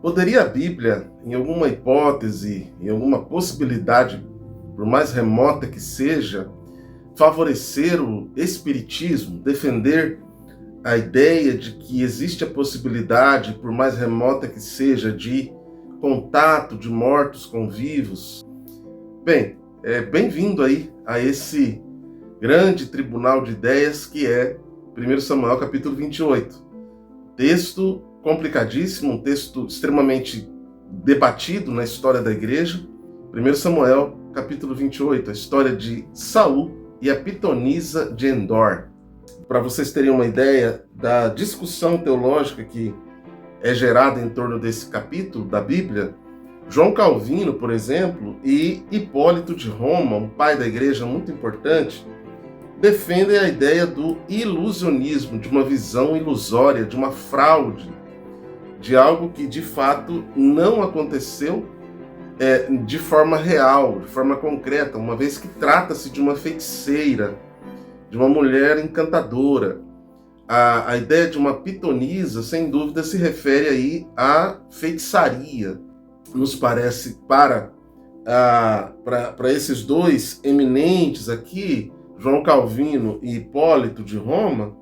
Poderia a Bíblia, em alguma hipótese, em alguma possibilidade, por mais remota que seja, favorecer o espiritismo, defender a ideia de que existe a possibilidade, por mais remota que seja, de contato de mortos com vivos? Bem, bem-vindo aí a esse grande tribunal de ideias que é 1 Samuel capítulo 28. Texto complicadíssimo, um texto extremamente debatido na história da igreja. 1 Samuel capítulo 28, a história de Saul e a pitonisa de Endor. Para vocês terem uma ideia da discussão teológica que é gerada em torno desse capítulo da Bíblia, João Calvino, por exemplo, e Hipólito de Roma, um pai da igreja muito importante, defendem a ideia do ilusionismo, de uma visão ilusória, de uma fraude, de algo que de fato não aconteceu de forma real, de forma concreta, uma vez que trata-se de uma feiticeira, de uma mulher encantadora. A ideia de uma pitonisa, sem dúvida, se refere aí à feitiçaria. Nos parece, para esses dois eminentes aqui, João Calvino e Hipólito de Roma,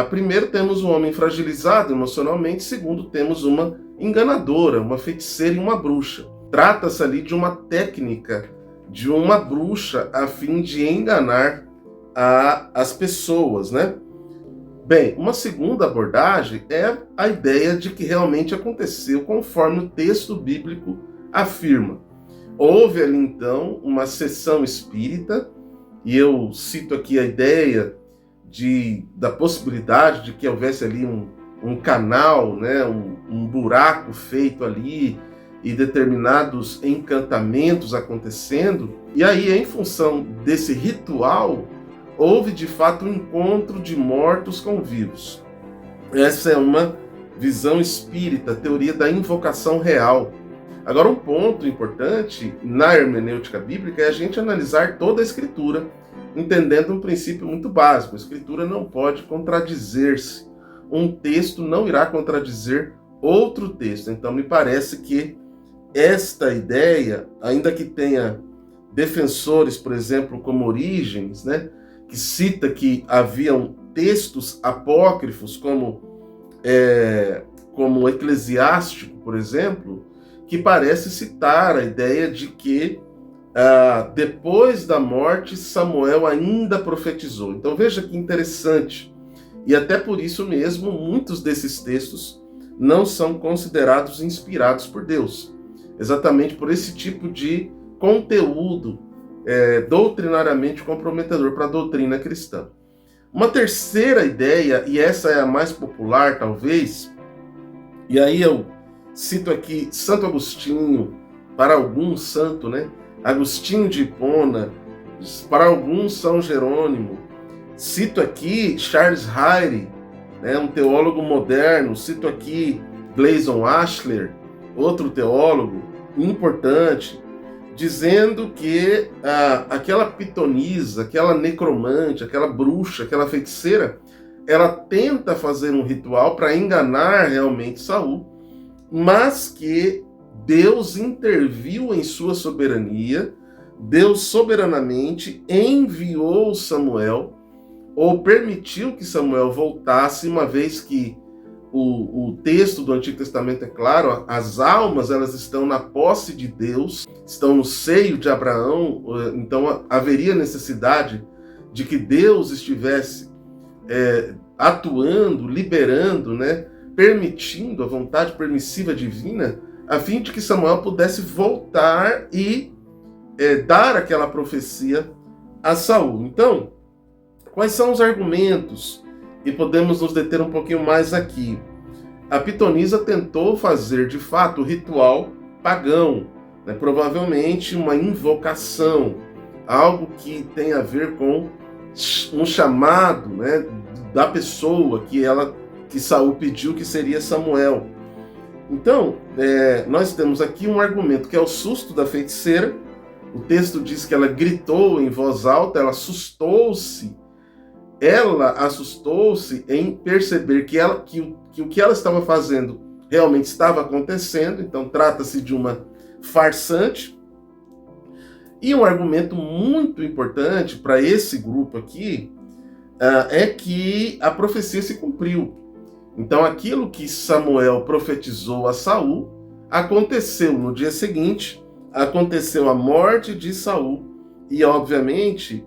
primeiro temos um homem fragilizado emocionalmente, segundo temos uma enganadora, uma feiticeira e uma bruxa. Trata-se ali de uma técnica de uma bruxa a fim de enganar as pessoas, né? Bem, uma segunda abordagem é a ideia de que realmente aconteceu conforme o texto bíblico afirma. Houve ali então uma sessão espírita, e eu cito aqui a ideia da possibilidade de que houvesse ali um canal, né, um buraco feito ali e determinados encantamentos acontecendo. E aí, em função desse ritual, houve de fato um encontro de mortos com vivos. Essa é uma visão espírita, a teoria da invocação real. Agora, um ponto importante na hermenêutica bíblica é a gente analisar toda a Escritura, entendendo um princípio muito básico. A Escritura não pode contradizer-se. Um texto não irá contradizer outro texto. Então, me parece que esta ideia, ainda que tenha defensores, por exemplo, como Orígenes, né, que cita que haviam textos apócrifos, como o Eclesiástico, por exemplo, que parece citar a ideia de que depois da morte Samuel ainda profetizou. Então veja que interessante. E até por isso mesmo, muitos desses textos não são considerados inspirados por Deus. Exatamente por esse tipo de conteúdo doutrinariamente comprometedor para a doutrina cristã. Uma terceira ideia, e essa é a mais popular talvez, e aí eu cito aqui Santo Agostinho, para alguns santo, né? Agostinho de Hipona, para alguns São Jerônimo. Cito aqui Charles Ryrie, né, um teólogo moderno. Cito aqui Gleason Ashler, outro teólogo importante, dizendo que aquela pitonisa, aquela necromante, aquela bruxa, aquela feiticeira, ela tenta fazer um ritual para enganar realmente Saul, mas que Deus interviu em sua soberania, Deus soberanamente enviou Samuel, ou permitiu que Samuel voltasse, uma vez que o texto do Antigo Testamento é claro, as almas elas estão na posse de Deus, estão no seio de Abraão, então haveria necessidade de que Deus estivesse atuando, liberando, né, permitindo a vontade permissiva divina, a fim de que Samuel pudesse voltar e dar aquela profecia a Saul. Então, quais são os argumentos? E podemos nos deter um pouquinho mais aqui. A pitonisa tentou fazer, de fato, o ritual pagão, né? Provavelmente uma invocação, algo que tem a ver com um chamado, né, da pessoa que Saul pediu, que seria Samuel. Então, nós temos aqui um argumento que é o susto da feiticeira. O texto diz que ela gritou em voz alta, ela assustou-se em perceber que o que ela estava fazendo realmente estava acontecendo, então trata-se de uma farsante. E um argumento muito importante para esse grupo aqui é que a profecia se cumpriu. Então aquilo que Samuel profetizou a Saul aconteceu no dia seguinte, aconteceu a morte de Saul, e obviamente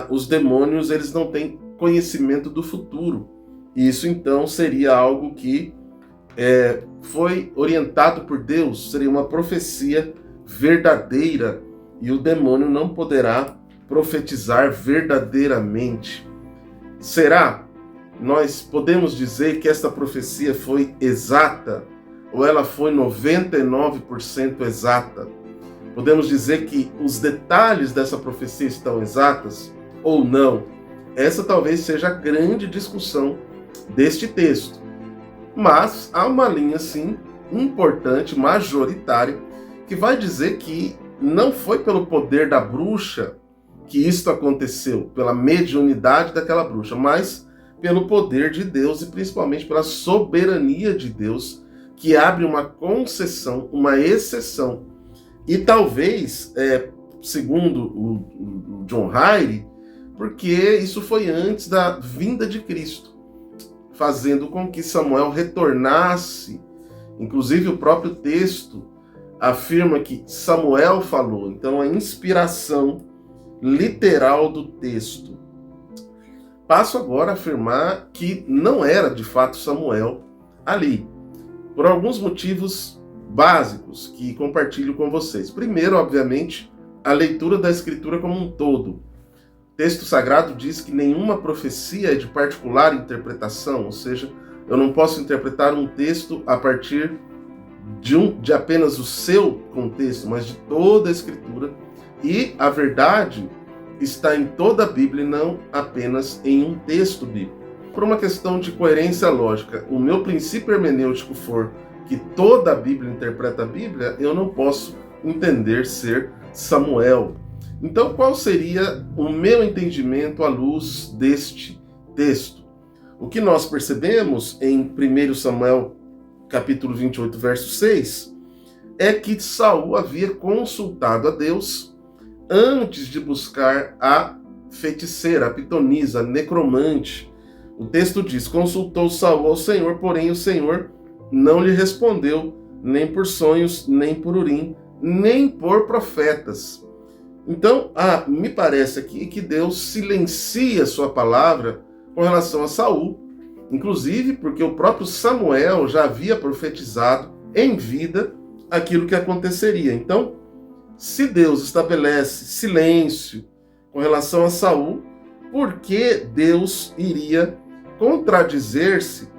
os demônios eles não têm conhecimento do futuro. Isso então seria algo que foi orientado por Deus, seria uma profecia verdadeira, e o demônio não poderá profetizar verdadeiramente. Será? Nós podemos dizer que esta profecia foi exata, ou ela foi 99% exata? Podemos dizer que os detalhes dessa profecia estão exatas ou não? Essa talvez seja a grande discussão deste texto. Mas há uma linha, sim, importante, majoritária, que vai dizer que não foi pelo poder da bruxa que isto aconteceu, pela mediunidade daquela bruxa, mas pelo poder de Deus e principalmente pela soberania de Deus, que abre uma concessão, uma exceção. E talvez, segundo o John Hyrie, porque isso foi antes da vinda de Cristo, fazendo com que Samuel retornasse. Inclusive o próprio texto afirma que Samuel falou, então a inspiração literal do texto. Passo agora a afirmar que não era de fato Samuel ali, por alguns motivos básicos que compartilho com vocês. Primeiro, obviamente, a leitura da Escritura como um todo. O texto sagrado diz que nenhuma profecia é de particular interpretação, ou seja, eu não posso interpretar um texto a partir de apenas o seu contexto, mas de toda a Escritura. E a verdade está em toda a Bíblia e não apenas em um texto bíblico. Por uma questão de coerência lógica, o meu princípio hermenêutico for que toda a Bíblia interpreta a Bíblia, eu não posso entender ser Samuel. Então, qual seria o meu entendimento à luz deste texto? O que nós percebemos em 1 Samuel, capítulo 28, verso 6, é que Saul havia consultado a Deus antes de buscar a feiticeira, a pitonisa, a necromante. O texto diz: consultou Saul ao Senhor, porém o Senhor não lhe respondeu, nem por sonhos, nem por Urim, nem por profetas. Então, me parece aqui que Deus silencia sua palavra com relação a Saul, inclusive porque o próprio Samuel já havia profetizado em vida aquilo que aconteceria. Então, se Deus estabelece silêncio com relação a Saul, por que Deus iria contradizer-se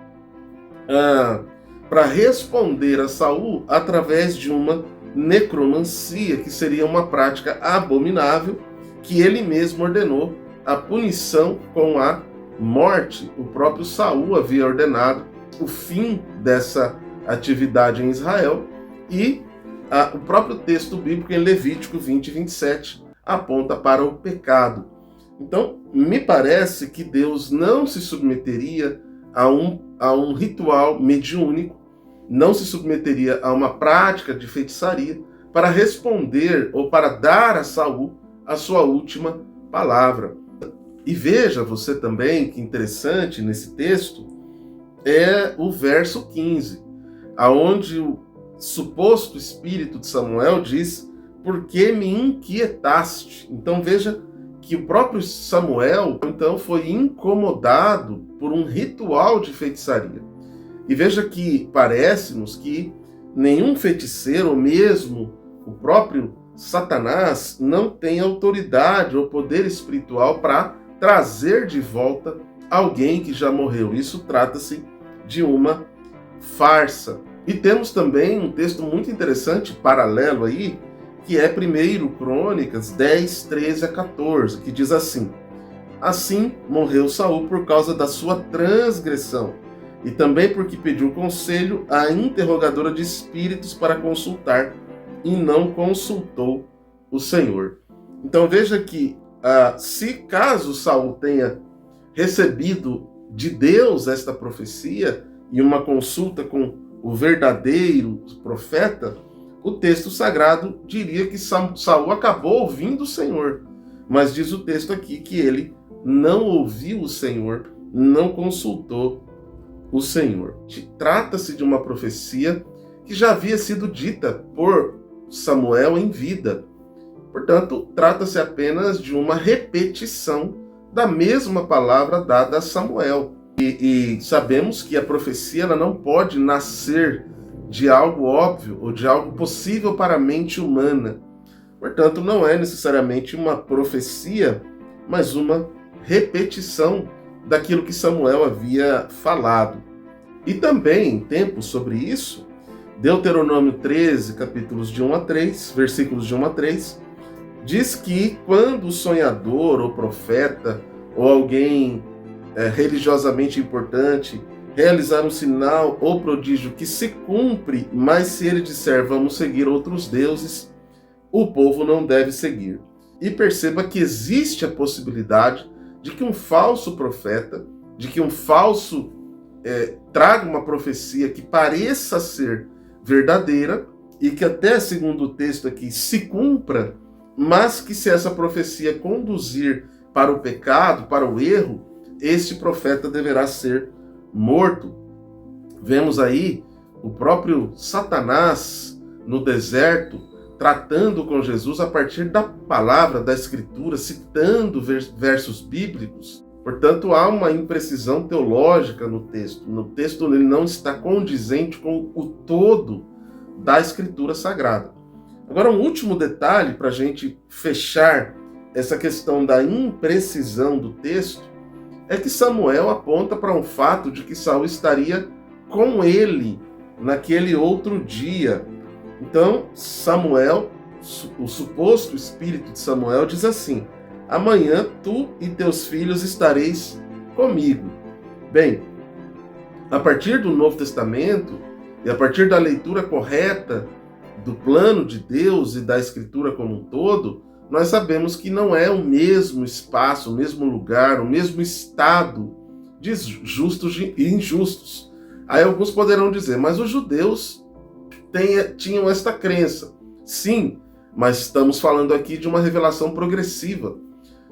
para responder a Saul através de uma necromancia, que seria uma prática abominável, que ele mesmo ordenou a punição com a morte? O próprio Saul havia ordenado o fim dessa atividade em Israel, e o próprio texto bíblico em Levítico 20 e 27 aponta para o pecado. Então, me parece que Deus não se submeteria a um ritual mediúnico, não se submeteria a uma prática de feitiçaria para responder ou para dar a Saul a sua última palavra. E veja você também que interessante nesse texto é o verso 15, aonde o suposto espírito de Samuel diz: por que me inquietaste? Então veja que o próprio Samuel então foi incomodado por um ritual de feitiçaria. E veja que parece-nos que nenhum feiticeiro, ou mesmo o próprio Satanás, não tem autoridade ou poder espiritual para trazer de volta alguém que já morreu. Isso trata-se de uma farsa. E temos também um texto muito interessante, paralelo aí, que é 1 Crônicas 10, 13 a 14, que diz assim: assim morreu Saul por causa da sua transgressão, e também porque pediu conselho à interrogadora de espíritos para consultar, e não consultou o Senhor. Então veja que, se caso Saul tenha recebido de Deus esta profecia, e uma consulta com o verdadeiro profeta, o texto sagrado diria que Saul acabou ouvindo o Senhor. Mas diz o texto aqui que ele não ouviu o Senhor, não consultou o Senhor. Trata-se de uma profecia que já havia sido dita por Samuel em vida. Portanto, trata-se apenas de uma repetição da mesma palavra dada a Samuel. E sabemos que a profecia ela não pode nascer de algo óbvio ou de algo possível para a mente humana. Portanto, não é necessariamente uma profecia, mas uma repetição daquilo que Samuel havia falado. E também, em tempo sobre isso, Deuteronômio 13, capítulos de 1 a 3, versículos de 1 a 3, diz que quando o sonhador ou profeta ou alguém religiosamente importante realizar um sinal ou prodígio que se cumpre, mas se ele disser vamos seguir outros deuses, o povo não deve seguir. E perceba que existe a possibilidade de que um falso profeta, de que um falso traga uma profecia que pareça ser verdadeira e que até segundo o texto aqui se cumpra, mas que se essa profecia conduzir para o pecado, para o erro, este profeta deverá ser morto. Vemos aí o próprio Satanás no deserto tratando com Jesus a partir da palavra, da escritura, citando versos bíblicos. Portanto, há uma imprecisão teológica no texto. No texto ele não está condizente com o todo da escritura sagrada. Agora, um último detalhe para a gente fechar essa questão da imprecisão do texto é que Samuel aponta para um fato de que Saul estaria com ele naquele outro dia. Então, Samuel, o suposto espírito de Samuel diz assim: amanhã tu e teus filhos estareis comigo. Bem, a partir do Novo Testamento e a partir da leitura correta do plano de Deus e da Escritura como um todo, nós sabemos que não é o mesmo espaço, o mesmo lugar, o mesmo estado de justos e injustos. Aí alguns poderão dizer, mas os judeus tinham esta crença. Sim, mas estamos falando aqui de uma revelação progressiva,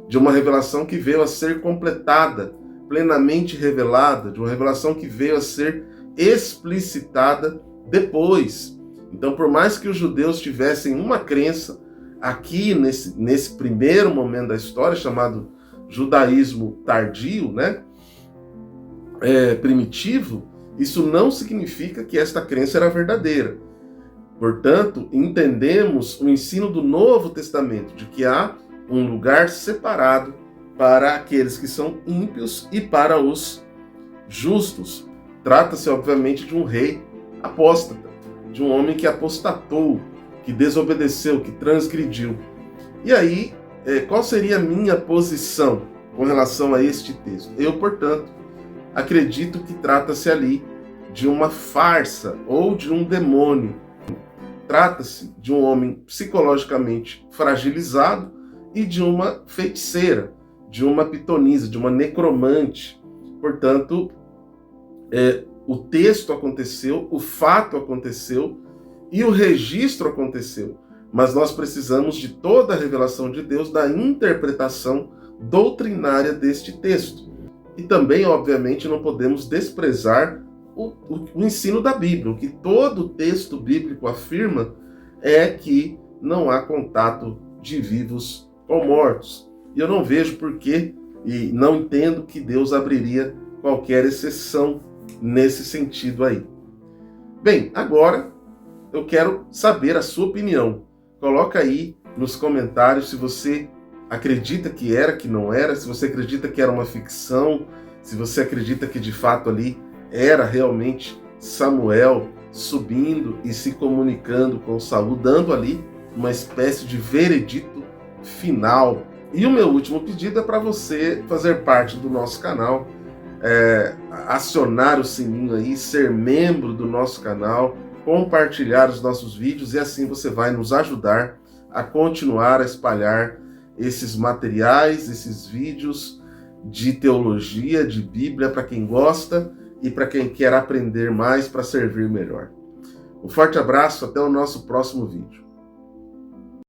de uma revelação que veio a ser completada, plenamente revelada, de uma revelação que veio a ser explicitada depois. Então, por mais que os judeus tivessem uma crença, aqui nesse primeiro momento da história, chamado judaísmo tardio, primitivo, isso não significa que esta crença era verdadeira. Portanto, entendemos o ensino do Novo Testamento, de que há um lugar separado para aqueles que são ímpios e para os justos. Trata-se, obviamente, de um rei apóstata, de um homem que apostatou, que desobedeceu, que transgrediu. E aí, qual seria a minha posição com relação a este texto? Eu, portanto, acredito que trata-se ali de uma farsa ou de um demônio. Trata-se de um homem psicologicamente fragilizado e de uma feiticeira, de uma pitonisa, de uma necromante. Portanto, o texto aconteceu, o fato aconteceu e o registro aconteceu. Mas nós precisamos de toda a revelação de Deus, da interpretação doutrinária deste texto. E também, obviamente, não podemos desprezar o ensino da Bíblia. O que todo texto bíblico afirma é que não há contato de vivos com mortos. E eu não vejo por que, e não entendo que Deus abriria qualquer exceção nesse sentido aí. Bem, agora eu quero saber a sua opinião. Coloca aí nos comentários se você acredita que era, que não era, se você acredita que era uma ficção, se você acredita que de fato ali era realmente Samuel subindo e se comunicando com Saul, dando ali uma espécie de veredito final. E o meu último pedido é para você fazer parte do nosso canal, acionar o sininho aí, ser membro do nosso canal, compartilhar os nossos vídeos, e assim você vai nos ajudar a continuar a espalhar esses materiais, esses vídeos de teologia, de Bíblia, para quem gosta e para quem quer aprender mais para servir melhor. Um forte abraço, até o nosso próximo vídeo.